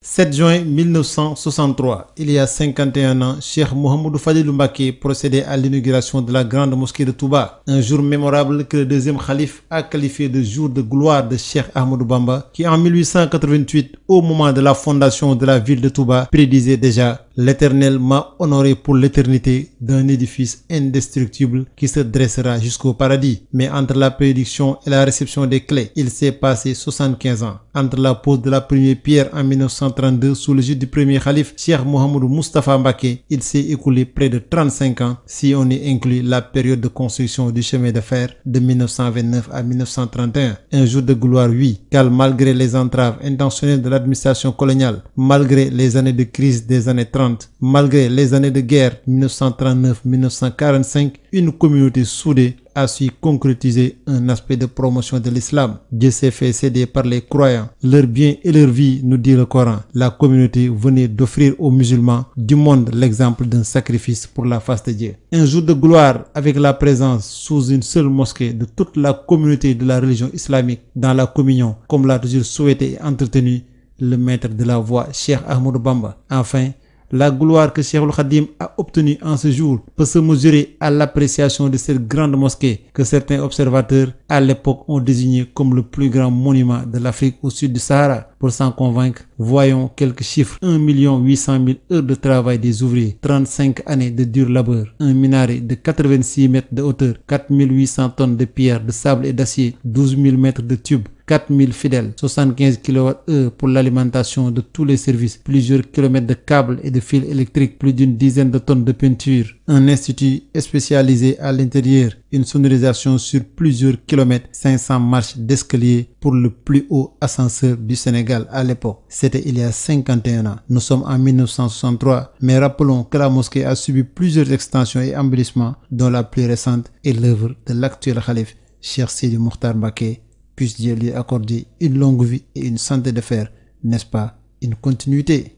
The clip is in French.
7 juin 1963, il y a 51 ans, Cheikh Mouhamadou Fadilou Mbacké procédait à l'inauguration de la grande mosquée de Touba, un jour mémorable que le deuxième khalife a qualifié de jour de gloire de Cheikh Ahmadou Bamba, qui en 1888, au moment de la fondation de la ville de Touba, prédisait déjà: l'Éternel m'a honoré pour l'éternité d'un édifice indestructible qui se dressera jusqu'au paradis. Mais entre la prédiction et la réception des clés, il s'est passé 75 ans. Entre la pose de la première pierre en 1932 sous l'égide du premier khalife Cheikh Mouhamadou Moustapha Mbacké, il s'est écoulé près de 35 ans si on y inclut la période de construction du chemin de fer de 1929 à 1931. Un jour de gloire, oui, car malgré les entraves intentionnelles de l'administration coloniale, malgré les années de crise des années 30, malgré les années de guerre 1939-1945, une communauté soudée a su concrétiser un aspect de promotion de l'islam. Dieu s'est fait céder par les croyants, leurs biens et leur vie, nous dit le Coran. La communauté venait d'offrir aux musulmans du monde l'exemple d'un sacrifice pour la face de Dieu. Un jour de gloire avec la présence sous une seule mosquée de toute la communauté de la religion islamique dans la communion, comme l'a toujours souhaité et entretenu le maître de la voie, Cheikh Ahmadou Bamba. Enfin, la gloire que Cheikhoul Khadim a obtenue en ce jour peut se mesurer à l'appréciation de cette grande mosquée que certains observateurs à l'époque ont désigné comme le plus grand monument de l'Afrique au sud du Sahara. Pour s'en convaincre, voyons quelques chiffres. 1 800 000 heures de travail des ouvriers, 35 années de dur labeur, un minaret de 86 mètres de hauteur, 4 800 tonnes de pierre, de sable et d'acier, 12 000 mètres de tubes, 4 000 fidèles, 75 kWh pour l'alimentation de tous les services, plusieurs kilomètres de câbles et de fils électriques, plus d'une dizaine de tonnes de peinture, un institut spécialisé à l'intérieur, une sonorisation sur plusieurs kilomètres, 500 marches d'escalier pour le plus haut ascenseur du Sénégal à l'époque. C'était il y a 51 ans. Nous sommes en 1963, mais rappelons que la mosquée a subi plusieurs extensions et embellissements, dont la plus récente est l'œuvre de l'actuel khalife, Cheikh Sidi Mokhtar Mbacké. Puisse Dieu lui accorder une longue vie et une santé de fer, n'est-ce pas, une continuité.